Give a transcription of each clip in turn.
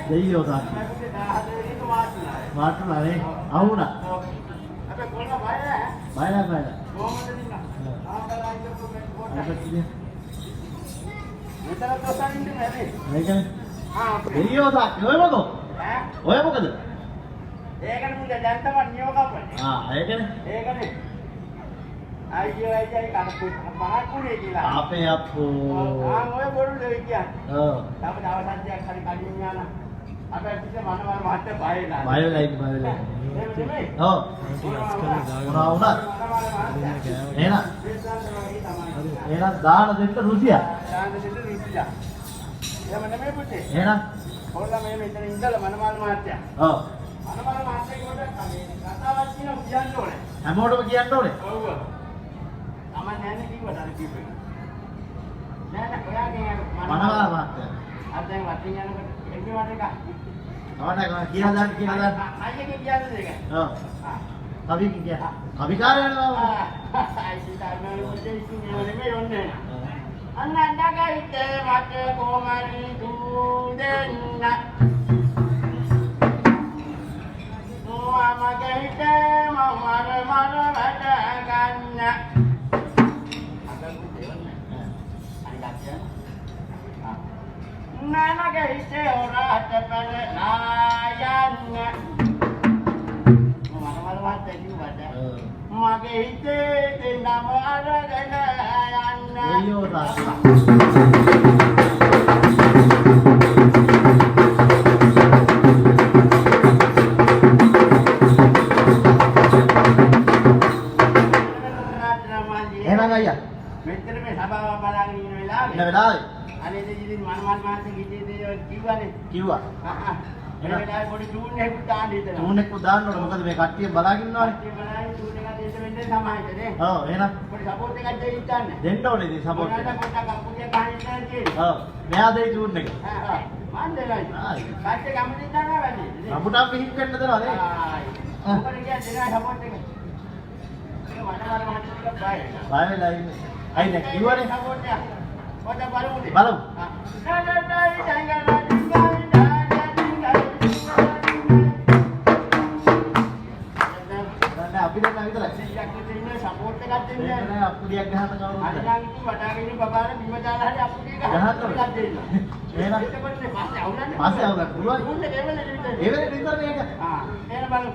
දෙයියෝ තාත්. මාට්ටුලා නේ. අවුණා. බයලා. කොහොමද දිනා? දෙයියෝ තාත්. ඔය මොකද? ඔය මොකද? ඒකනේ මුද දැන් තමයි නියම කපන්නේ. ඒකනේ. අයියෝ කනපු පහකුනේ කියලා. අපේ අප්පෝ. ඔය බොරු දෙවි කියන්නේ. ඔව්. තව දවසක් හරි කලින් යනවා. අපේ පිට මනවල් මහත්තයා බයලා. බයලා. ඔව්. මොනවා වුණා? එහෙනම් දාන දෙන්න රුසියා. එහෙම නෙමෙයි පුතේ. එහෙනම් ඔයාලා මේ මෙතන ඉඳලා මනවල් මහත්තයා. ඔව්. මනවල් මහත්තයා කොට කතාවක් කියනවා කියන්න ඕනේ. හැමෝටම කියන්න ඕනේ. ඔව්. අමන් නැන්නේ කිව්වද අර කිව්වේ. නෑ ඔයාගේ මනවල් මහත්තයා. අර දැන් වටින් යනකොට එන්නේ වට එක. අවඩ කියලා දාන්න. අයියගේ කියන්නේ දෙක. ඔව්. කවි කිය. කවිකාරය යනවා. අයිති දාන්න මොකද ඉන්නේ මේ යන්නේ. අන්නන්නගයිත මට කොමරි දුදෙන්න. මගයිත මමර වැඩ ගන්න. නනගයිත ඔරාට පෙර නායන්න. මගේ හිතේ දෙන්නම අරගෙන යන්න. අයියෝ තාත්තා. එහෙනම් අයියා මෙච්චර මේ සභාව බලාගෙන ඉන්න වෙලාවේ අනේ දෙවියන් මනමල් මාසේ ගිහින් කිව්වනේ. කිව්වා. එන වෙලාවේ පොඩි ටූන් එකක් දාන්න හිතනවා. ටූන් එකක් දාන්න ඕන. මොකද මේ කට්ටිය බලාගෙන ඉන්නවනේ. කට්ටිය බලාගෙන ටූන් එකක් දෙන්න වෙන්නේ සමාජයට නේ. ඔව් එහෙනම් පොඩි සපෝට් එකක් දෙන්න ඉන්න. දෙන්න ඕනේ ඉතින් සපෝට් එක. පොඩ්ඩක් අම්පුගේ ගහන්න තියෙන්නේ. ඔව්. මෙයා දෙයි ටූන් එක. මන් දෙලයි. කට්ටිය ගමනින් දානවා වැඩි. අපුටා පිහින් වෙන්න දෙනවා නේ. මොකද කියන්නේ දෙනවා සපෝට් එක. ඒක මනවල් මහත්තයා බය වෙලා ඉන්නේ. අයිද කිව්වනේ සපෝට් එක. පොඩ බලමු. බලමු. අපි දැන් විතරයි. සීයක් දෙන්නේ සපෝට් එකක් දෙන්නේ නැහැ. අප්පුඩියක් ගහන්න කවුරුද? අනිත් ඉතින් වටාගෙන ඉන්න බබාලා බිම දාලා හරි අප්පුඩිය ගහන්න දෙන්න. එහෙනම් එතකොට පස්සේ අවුලන්නේ. පස්සේ අවුලන්න පුළුවන්. මුන්නේ ඒ වෙලේ විතර. ඒ වෙලේ විතර මේක. එහෙනම් බලමු.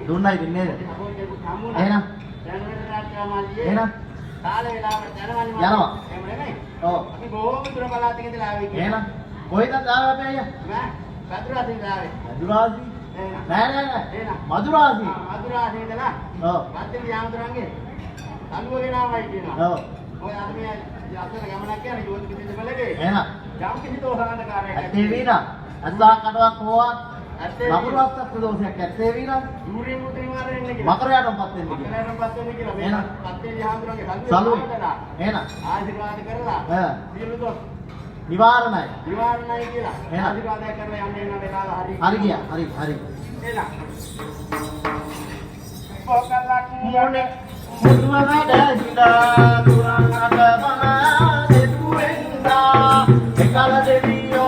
දුන්නයි දින්නේ. එහෙනම් එහෙනම් කාලේ වෙලාවට යනවා. එහෙම නෙමෙයි. ඔව්. අපි බොහොම දුර පළාතක ඉඳලා ආවේ කියලා. එහෙනම් කොහෙන්ද ආවේ අපේ අයියා? නෑ. මදුරාසින් ආවේ. මදුරාසි? නෑ. එහෙනම් මදුරාසි. මදුරාසි ඉඳලා. ඔව්. මැදින් යාමතුරන්ගේ අනුවගෙන ආවයි කියනවා. ඔව්. ඔය අර මේ යස්සන ගමනක් යන ජෝතික දෙදෙමලගේ. එහෙනම් යම් කිසි දෝෂාන්තකාරයක් ඇත්තේ වීනා. අස්සා කඩවක් හොවා නපුරවස්සක් දෝෂයක් ඇත්තේ වීනා. දුරින් උතරින් මාරෙන්න කියලා. මකරයටමපත් වෙන්න කියලා. මකරයටමපත් වෙන්න කියලා. එහෙනම් පත්තේ යාමතුරන්ගේ සල්ුවේ. එහෙනම් ආශිර්වාද කරලා. සියලු දොස් නිවාරණයි කියලා. ආශිර්වාද කරලා යන්න එන වෙලාව හරි. හරි ගියා. හරි. එහෙනම් පොකලක් මොනේ මුදුවනට දිලා තුරන්නට බන දෙතුෙන්දා එකල දෙවියෝ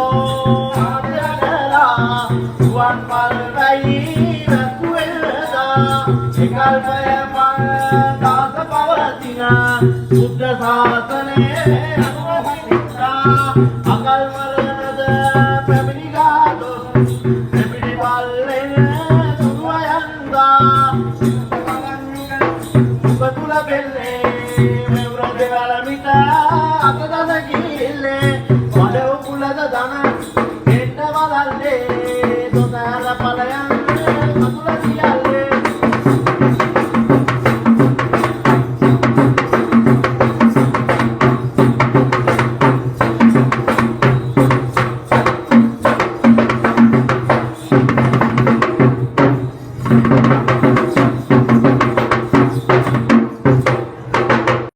අකල් මරණද පැමිණි ගාතොත් එපිටි බල්ලෙන සුවයන්දා උපතුල බෙල්ලේ මෙවුර දෙවල මිට අතදස කිල්ලේ